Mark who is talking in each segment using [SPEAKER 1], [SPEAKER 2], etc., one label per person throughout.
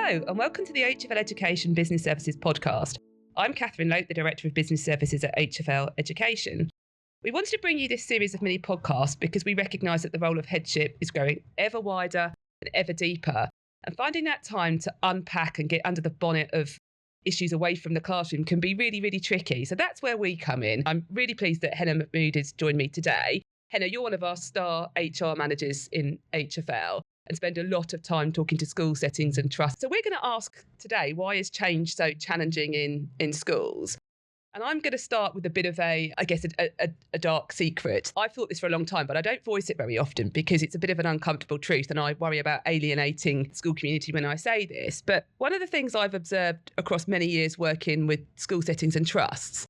[SPEAKER 1] Hello, and welcome to the HFL Education Business Services podcast. I'm Catherine Loake, the Director of Business Services at HFL Education. We wanted to bring you this series of mini podcasts because we recognise that the role of headship is growing ever wider and ever deeper, and finding that time to unpack and get under the bonnet of issues away from the classroom can be really, really tricky. So that's where we come in. I'm really pleased that Hena Mahmood has joined me today. Hena, you're one of our star HR managers in HFL and spend a lot of time talking to school settings and trusts. So we're going to ask today, why is change so challenging in schools? And I'm going to start with a bit of a dark secret. I've thought this for a long time, but I don't voice it very often because it's a bit of an uncomfortable truth and I worry about alienating the school community when I say this. But one of the things I've observed across many years working with school settings and trusts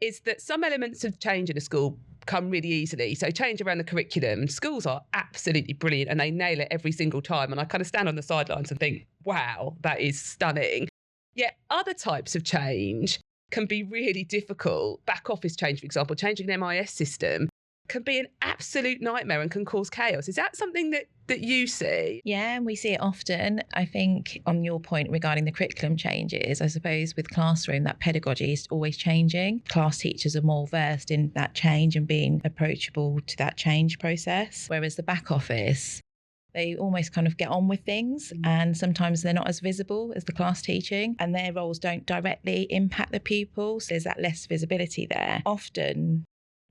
[SPEAKER 1] is that some elements of change in a school come really easily. So change around the curriculum. Schools are absolutely brilliant and they nail it every single time. And I kind of stand on the sidelines and think, wow, that is stunning. Yet other types of change can be really difficult. Back office change, for example, changing an MIS system can be an absolute nightmare and can cause chaos. Is that something that you see?
[SPEAKER 2] Yeah, and we see it often. I think on your point regarding the curriculum changes, I suppose with classroom, that pedagogy is always changing. Class teachers are more versed in that change and being approachable to that change process. Whereas the back office, they almost kind of get on with things and sometimes they're not as visible as the class teaching and their roles don't directly impact the pupils. So there's that less visibility there. Often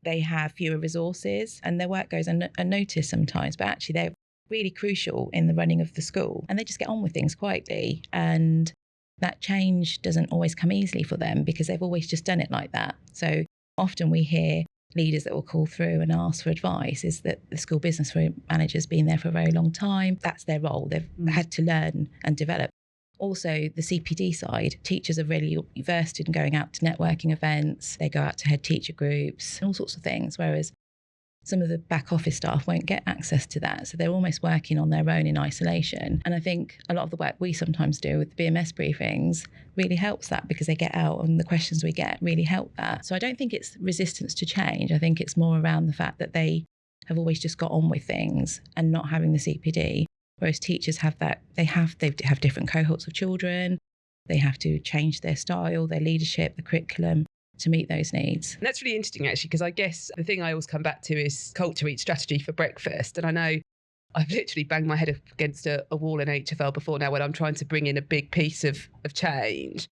[SPEAKER 2] they have fewer resources and their work goes unnoticed sometimes, but actually they're really crucial in the running of the school and they just get on with things quietly. And that change doesn't always come easily for them because they've always just done it like that. So often we hear leaders that will call through and ask for advice is that the school business manager's been there for a very long time. That's their role. They've had to learn and develop. Also, the CPD side, teachers are really versed in going out to networking events. They go out to head teacher groups, all sorts of things, whereas some of the back office staff won't get access to that. So they're almost working on their own in isolation. And I think a lot of the work we sometimes do with BMS briefings really helps that because they get out and the questions we get really help that. So I don't think it's resistance to change. I think it's more around the fact that they have always just got on with things and not having the CPD. Whereas teachers have that, they have different cohorts of children. They have to change their style, their leadership, the curriculum to meet those needs.
[SPEAKER 1] And that's really interesting, actually, because I guess the thing I always come back to is culture eats strategy for breakfast. And I know I've literally banged my head up against a wall in HFL before now when I'm trying to bring in a big piece of change.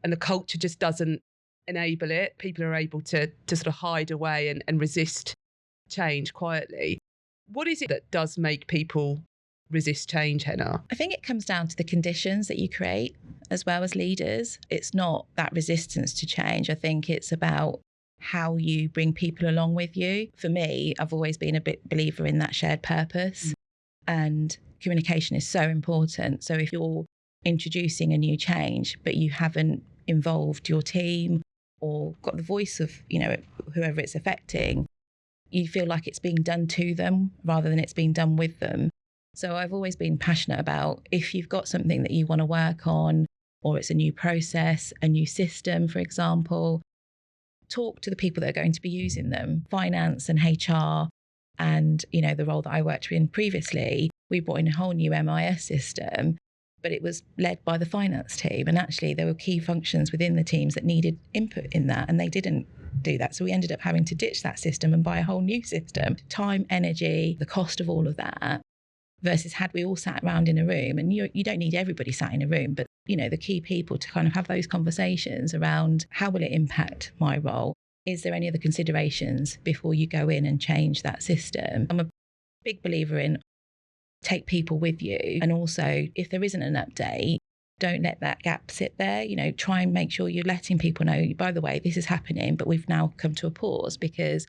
[SPEAKER 1] And the culture just doesn't enable it. People are able to sort of hide away and resist change quietly. What is it that does make people resist change, Hena?
[SPEAKER 2] I think it comes down to the conditions that you create as well as leaders. It's not that resistance to change. I think it's about how you bring people along with you. For me, I've always been a big believer in that shared purpose and communication is so important. So if you're introducing a new change, but you haven't involved your team or got the voice of, whoever it's affecting, you feel like it's being done to them rather than it's being done with them. So I've always been passionate about if you've got something that you want to work on, or it's a new process, a new system, for example, talk to the people that are going to be using them. Finance and HR and, the role that I worked in previously, we brought in a whole new MIS system, but it was led by the finance team. And actually there were key functions within the teams that needed input in that and they didn't do that. So we ended up having to ditch that system and buy a whole new system. Time, energy, the cost of all of that. Versus had we all sat around in a room, and you don't need everybody sat in a room, but the key people to kind of have those conversations around how will it impact my role? Is there any other considerations before you go in and change that system? I'm a big believer in take people with you, and also if there isn't an update, don't let that gap sit there. Try and make sure you're letting people know, by the way, this is happening, but we've now come to a pause because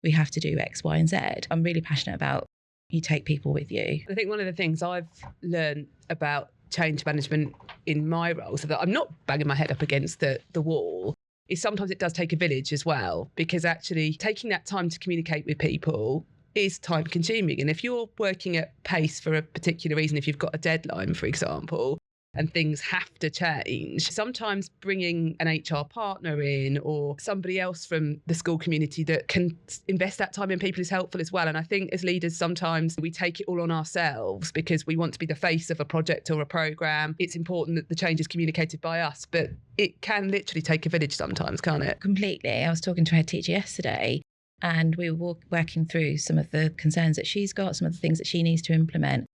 [SPEAKER 2] we have to do X, Y, and Z. I'm really passionate about you take people with you.
[SPEAKER 1] I think one of the things I've learned about change management in my role, so that I'm not banging my head up against the wall, is sometimes it does take a village as well, because actually taking that time to communicate with people is time consuming. And if you're working at pace for a particular reason, if you've got a deadline, for example, and things have to change. Sometimes bringing an HR partner in or somebody else from the school community that can invest that time in people is helpful as well. And I think as leaders, sometimes we take it all on ourselves because we want to be the face of a project or a programme. It's important that the change is communicated by us, but it can literally take a village sometimes, can't it?
[SPEAKER 2] Completely. I was talking to a head teacher yesterday and we were working through some of the concerns that she's got, some of the things that she needs to implement.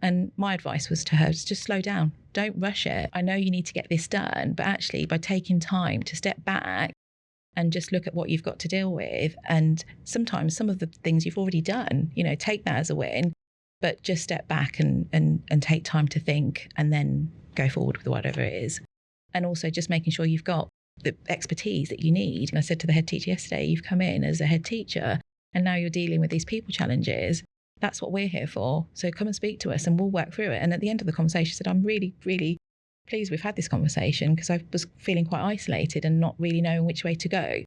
[SPEAKER 2] And my advice was to her, just slow down. Don't rush it. I know you need to get this done, but actually by taking time to step back and just look at what you've got to deal with. And sometimes some of the things you've already done, take that as a win, but just step back and take time to think and then go forward with whatever it is. And also just making sure you've got the expertise that you need. And I said to the head teacher yesterday, you've come in as a head teacher and now you're dealing with these people challenges. That's what we're here for. So come and speak to us and we'll work through it. And at the end of the conversation, I said, I'm really, really pleased we've had this conversation because I was feeling quite isolated and not really knowing which way to go.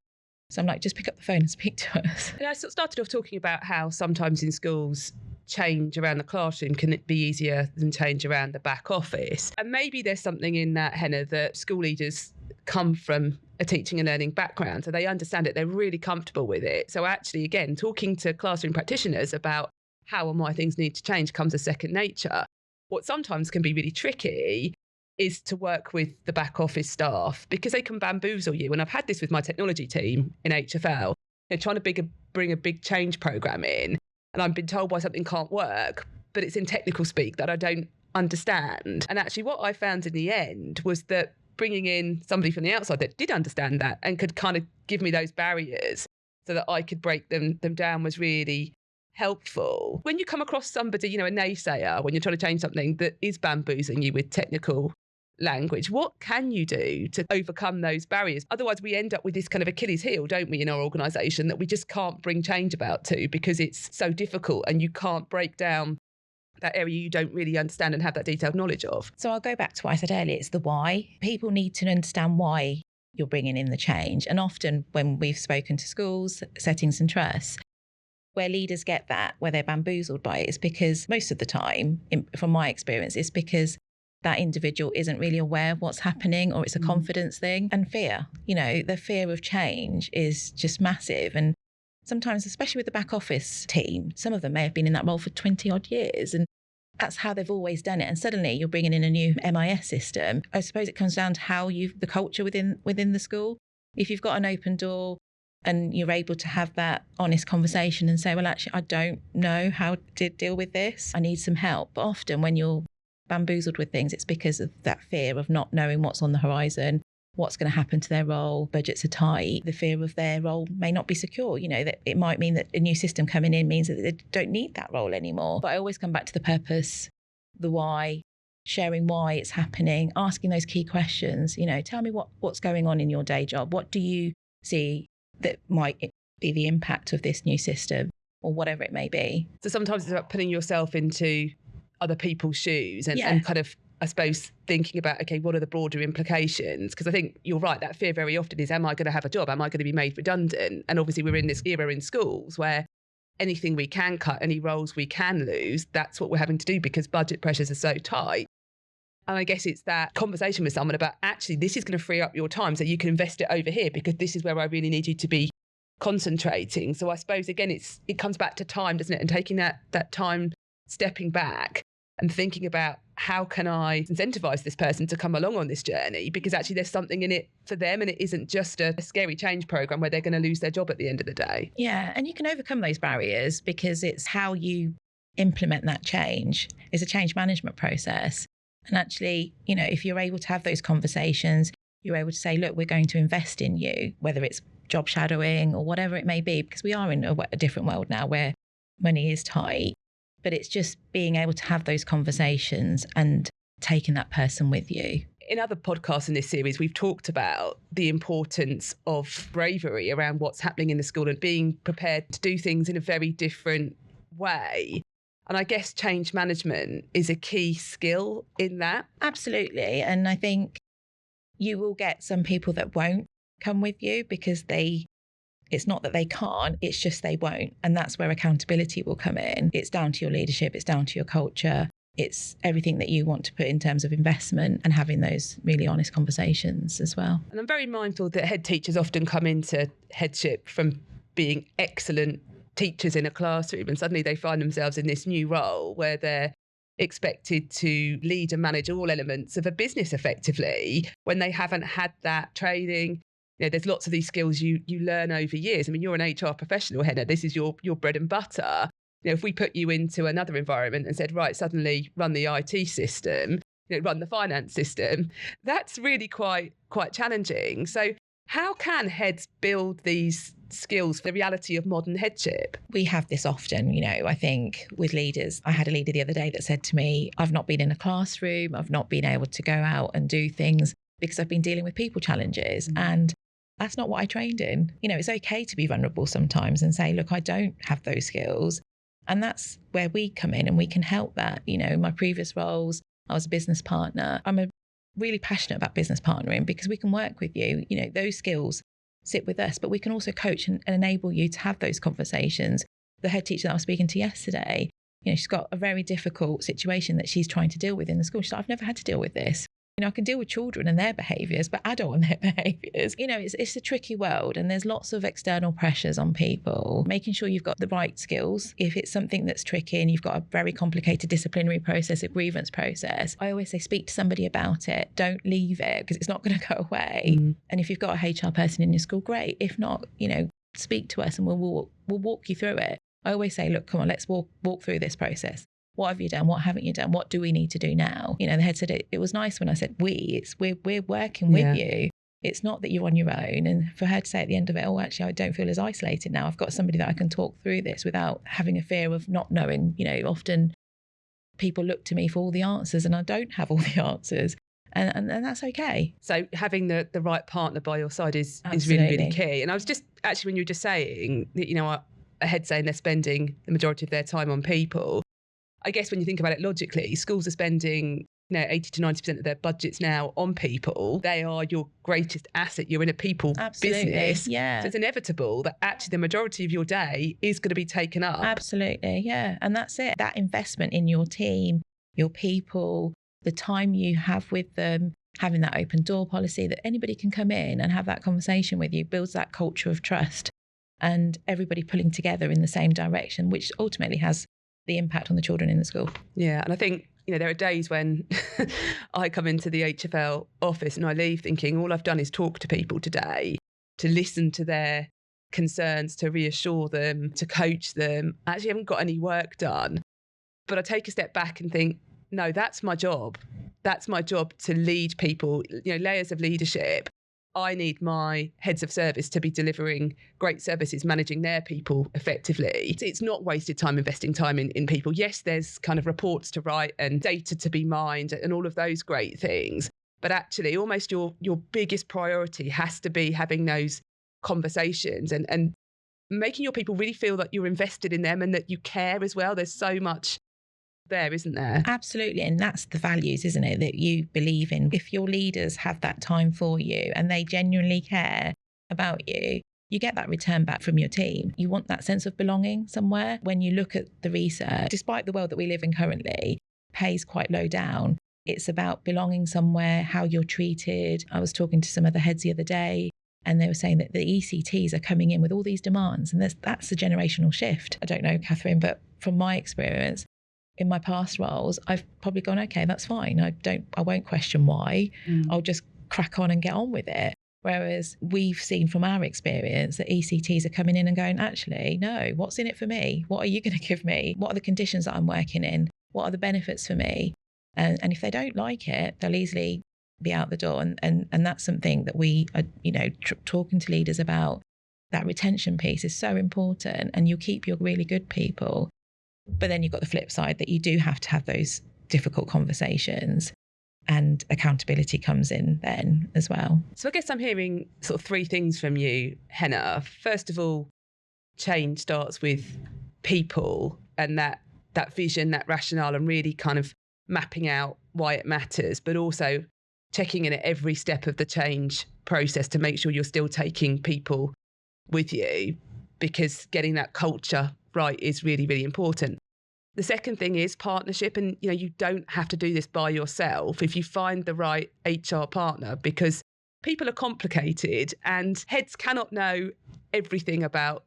[SPEAKER 2] So I'm like, just pick up the phone and speak to us.
[SPEAKER 1] And I started off talking about how sometimes in schools, change around the classroom can be easier than change around the back office. And maybe there's something in that, Hena, that school leaders come from a teaching and learning background, so they understand it, they're really comfortable with it. So actually, again, talking to classroom practitioners about how and why things need to change comes as second nature. What sometimes can be really tricky is to work with the back office staff because they can bamboozle you. And I've had this with my technology team in HFL. They're trying to bring a big change program in, and I've been told why something can't work, but it's in technical speak that I don't understand. And actually what I found in the end was that bringing in somebody from the outside that did understand that and could kind of give me those barriers so that I could break them down was really helpful. When you come across somebody, a naysayer, when you're trying to change something that is bamboozling you with technical language, what can you do to overcome those barriers? Otherwise, we end up with this kind of Achilles heel, don't we, in our organisation that we just can't bring change about to because it's so difficult and you can't break down that area you don't really understand and have that detailed knowledge of.
[SPEAKER 2] So I'll go back to what I said earlier. It's the why. People need to understand why you're bringing in the change. And often when we've spoken to schools, settings and trusts, where leaders get that, where they're bamboozled by it, is because most of the time, from my experience, it's because that individual isn't really aware of what's happening or it's a confidence thing. And fear, the fear of change is just massive. And sometimes, especially with the back office team, some of them may have been in that role for 20 odd years and that's how they've always done it. And suddenly you're bringing in a new MIS system. I suppose it comes down to how the culture within the school. If you've got an open door and you're able to have that honest conversation and say, well, actually, I don't know how to deal with this. I need some help. But often when you're bamboozled with things, it's because of that fear of not knowing what's on the horizon, what's going to happen to their role, budgets are tight, the fear of their role may not be secure. That it might mean that a new system coming in means that they don't need that role anymore. But I always come back to the purpose, the why, sharing why it's happening, asking those key questions. Tell me what's going on in your day job. What do you see that might be the impact of this new system or whatever it may be?
[SPEAKER 1] So sometimes it's about putting yourself into other people's shoes and kind of, I suppose, thinking about, okay, what are the broader implications? Because I think you're right, that fear very often is, am I going to have a job? Am I going to be made redundant? And obviously we're in this era in schools where anything we can cut, any roles we can lose, that's what we're having to do because budget pressures are so tight. And I guess it's that conversation with someone about, actually, this is going to free up your time so you can invest it over here because this is where I really need you to be concentrating. So I suppose, again, it comes back to time, doesn't it? And taking that time, stepping back and thinking about how can I incentivize this person to come along on this journey, because actually there's something in it for them and it isn't just a scary change program where they're going to lose their job at the end of the day.
[SPEAKER 2] Yeah, and you can overcome those barriers because it's how you implement that change. It's a change management process. And actually, if you're able to have those conversations, you're able to say, look, we're going to invest in you, whether it's job shadowing or whatever it may be, because we are in a different world now where money is tight. But it's just being able to have those conversations and taking that person with you.
[SPEAKER 1] In other podcasts in this series, we've talked about the importance of bravery around what's happening in the school and being prepared to do things in a very different way. And I guess change management is a key skill in that.
[SPEAKER 2] Absolutely. And I think you will get some people that won't come with you because it's not that they can't, it's just they won't. And that's where accountability will come in. It's down to your leadership, it's down to your culture. it's everything that you want to put in terms of investment and having those really honest conversations as well.
[SPEAKER 1] And I'm very mindful that head teachers often come into headship from being excellent teachers in a classroom, and suddenly they find themselves in this new role where they're expected to lead and manage all elements of a business effectively when they haven't had that training. There's lots of these skills you learn over years. I mean, you're an HR professional, Hena. This is your bread and butter. If we put you into another environment and said, right, suddenly run the IT system, run the finance system, that's really quite challenging. So how can heads build these skills for the reality of modern headship?
[SPEAKER 2] We have this often, I think with leaders. I had a leader the other day that said to me, I've not been in a classroom, I've not been able to go out and do things because I've been dealing with people challenges. And that's not what I trained in. It's okay to be vulnerable sometimes and say, look, I don't have those skills. And that's where we come in and we can help that. In my previous roles, I was a business partner. I'm really passionate about business partnering because we can work with you. Those skills sit with us, but we can also coach and enable you to have those conversations. The head teacher that I was speaking to yesterday, she's got a very difficult situation that she's trying to deal with in the school. She's like, I've never had to deal with this. I can deal with children and their behaviours, but adult and their behaviours, it's a tricky world, and there's lots of external pressures on people. Making sure you've got the right skills. If it's something that's tricky and you've got a very complicated disciplinary process, a grievance process, I always say speak to somebody about it. Don't leave it because it's not going to go away. And if you've got a HR person in your school, great. If not, speak to us and we'll walk you through it. I always say, look, come on, let's walk through this process. What have you done? What haven't you done? What do we need to do now? The head said it was nice when I said we're working with you. It's not that you're on your own. And for her to say at the end of it, oh, actually, I don't feel as isolated now. I've got somebody that I can talk through this without having a fear of not knowing. Often people look to me for all the answers and I don't have all the answers. And that's okay.
[SPEAKER 1] So having the right partner by your side is
[SPEAKER 2] Absolutely.
[SPEAKER 1] really, really key. And I was just, actually, when you were just saying that, a head saying they're spending the majority of their time on people, I guess when you think about it logically, schools are spending 80 to 90% of their budgets now on people. They are your greatest asset. You're in a people business.
[SPEAKER 2] Yeah.
[SPEAKER 1] So it's inevitable that actually the majority of your day is going to be taken up.
[SPEAKER 2] Absolutely, yeah. And that's it. That investment in your team, your people, the time you have with them, having that open door policy that anybody can come in and have that conversation with you builds that culture of trust and everybody pulling together in the same direction, which ultimately has the impact on the children in the school.
[SPEAKER 1] Yeah, and I think, there are days when I come into the HFL office and I leave thinking all I've done is talk to people today, to listen to their concerns, to reassure them, to coach them. I actually haven't got any work done. But I take a step back and think, no, that's my job. That's my job to lead people, layers of leadership. I need my heads of service to be delivering great services, managing their people effectively. It's not wasted time investing time in people. Yes, there's kind of reports to write and data to be mined and all of those great things. But actually, almost your biggest priority has to be having those conversations and making your people really feel that you're invested in them and that you care as well. There's so much there, isn't there?
[SPEAKER 2] Absolutely. And that's the values, isn't it, that you believe in. If your leaders have that time for you and they genuinely care about you, you get that return back from your team. You want that sense of belonging somewhere. When you look at the research, despite the world that we live in currently, pays quite low down. It's about belonging somewhere, how you're treated. I was talking to some other heads the other day and they were saying that the ECTs are coming in with all these demands and that's a generational shift. I don't know, Catherine, but from my experience, in my past roles, I've probably gone, okay, that's fine. I won't question why. I'll just crack on and get on with it. Whereas we've seen from our experience that ECTs are coming in and going, actually, no, what's in it for me? What are you going to give me? What are the conditions that I'm working in? What are the benefits for me? And if they don't like it, they'll easily be out the door. And that's something that we are, talking to leaders about. That retention piece is so important and you'll keep your really good people. But then you've got the flip side that you do have to have those difficult conversations and accountability comes in then as well.
[SPEAKER 1] So I guess I'm hearing sort of three things from you, Hena. First of all, change starts with people and that vision, that rationale, and really kind of mapping out why it matters, but also checking in at every step of the change process to make sure you're still taking people with you, because getting that culture right is really, really important. The second thing is partnership. And, you don't have to do this by yourself if you find the right HR partner, because people are complicated and heads cannot know everything about,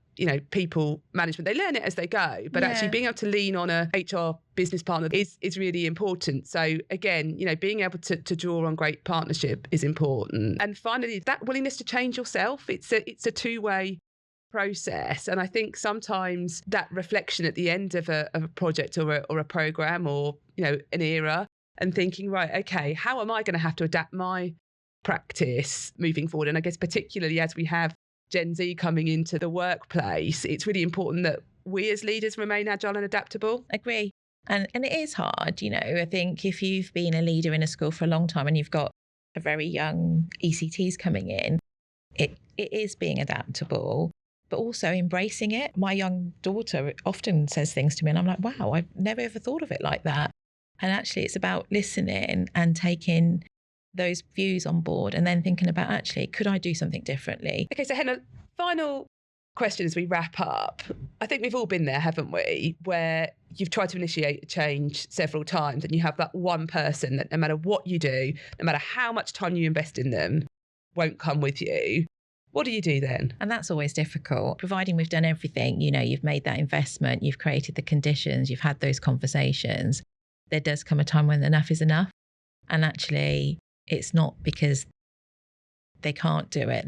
[SPEAKER 1] people management. They learn it as they go, but actually being able to lean on a HR business partner is really important. So again, being able to draw on great partnership is important. And finally, that willingness to change yourself. It's a two-way process. And I think sometimes that reflection at the end of a project or a program or, an era, and thinking, right, okay, how am I going to have to adapt my practice moving forward? And I guess particularly as we have Gen Z coming into the workplace, it's really important that we as leaders remain agile and adaptable.
[SPEAKER 2] Agree. And it is hard, I think if you've been a leader in a school for a long time and you've got a very young ECTs coming in, it is being adaptable, but also embracing it. My young daughter often says things to me and I'm like, wow, I've never ever thought of it like that. And actually it's about listening and taking those views on board and then thinking about, actually, could I do something differently?
[SPEAKER 1] Okay, so Hena, final question as we wrap up. I think we've all been there, haven't we, where you've tried to initiate a change several times and you have that one person that no matter what you do, no matter how much time you invest in them, won't come with you. What do you do then?
[SPEAKER 2] And that's always difficult, providing we've done everything. You've made that investment, you've created the conditions, you've had those conversations. There does come a time when enough is enough. And actually, it's not because they can't do it.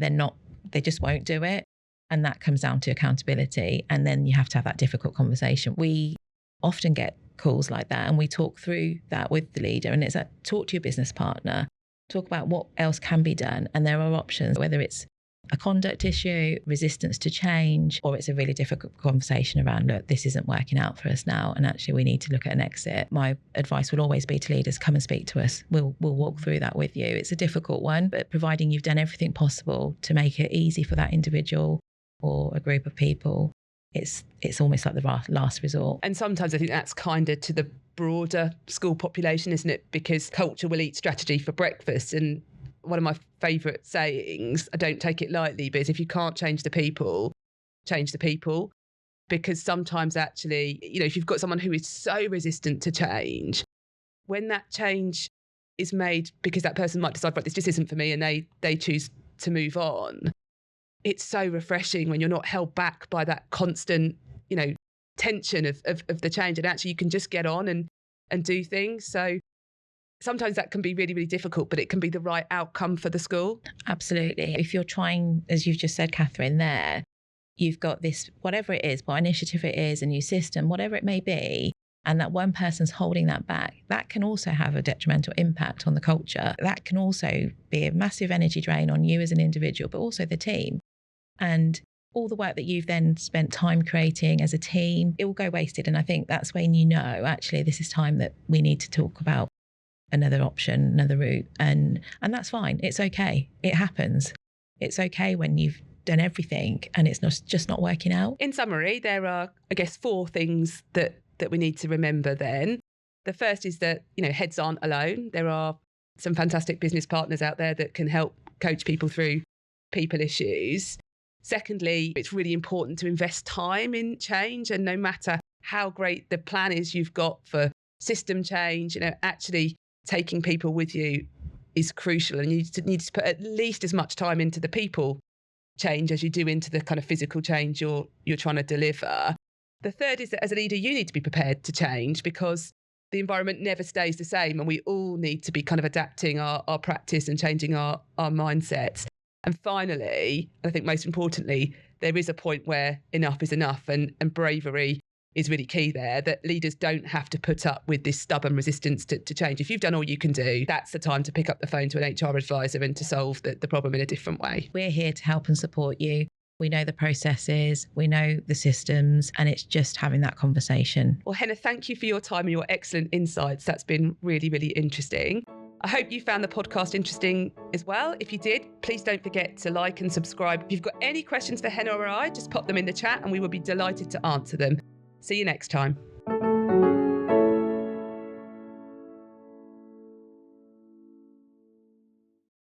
[SPEAKER 2] They just won't do it. And that comes down to accountability. And then you have to have that difficult conversation. We often get calls like that and we talk through that with the leader. And it's like, talk to your business partner, talk about what else can be done. And there are options, whether it's a conduct issue, resistance to change, or it's a really difficult conversation around, look, this isn't working out for us now, and actually we need to look at an exit. My advice will always be to leaders, come and speak to us. We'll walk through that with you. It's a difficult one, but providing you've done everything possible to make it easy for that individual or a group of people, it's almost like the last resort.
[SPEAKER 1] And sometimes I think that's kinder to the broader school population, isn't it? Because culture will eat strategy for breakfast. And one of my favourite sayings, I don't take it lightly, but is if you can't change the people, change the people. Because sometimes actually, if you've got someone who is so resistant to change, when that change is made because that person might decide, right, this just isn't for me, and they choose to move on, it's so refreshing when you're not held back by that constant, tension of the change, and actually you can just get on and do things. So sometimes that can be really, really difficult, but it can be the right outcome for the school.
[SPEAKER 2] Absolutely. If you're trying, as you've just said, Catherine, there, you've got this, whatever it is, what initiative it is, a new system, whatever it may be, and that one person's holding that back, that can also have a detrimental impact on the culture. That can also be a massive energy drain on you as an individual, but also the team. And all the work that you've then spent time creating as a team, it will go wasted. And I think that's when actually, this is time that we need to talk about another option, another route. And that's fine. It's okay. It happens. It's okay when you've done everything and it's just not working out.
[SPEAKER 1] In summary, there are, I guess, 4 things that we need to remember then. The first is that, heads aren't alone. There are some fantastic business partners out there that can help coach people through people issues. Secondly, it's really important to invest time in change, and no matter how great the plan is you've got for system change, actually taking people with you is crucial, and you need to put at least as much time into the people change as you do into the kind of physical change you're trying to deliver. The third is that as a leader, you need to be prepared to change, because the environment never stays the same, and we all need to be kind of adapting our practice and changing our mindsets. And finally, I think most importantly, there is a point where enough is enough, and bravery is really key there, that leaders don't have to put up with this stubborn resistance to change. If you've done all you can do, that's the time to pick up the phone to an HR advisor and to solve the problem in a different way.
[SPEAKER 2] We're here to help and support you. We know the processes, we know the systems, and it's just having that conversation.
[SPEAKER 1] Well, Hena, thank you for your time and your excellent insights. That's been really, really interesting. I hope you found the podcast interesting as well. If you did, please don't forget to like and subscribe. If you've got any questions for Hena or I, just pop them in the chat and we will be delighted to answer them. See you next time.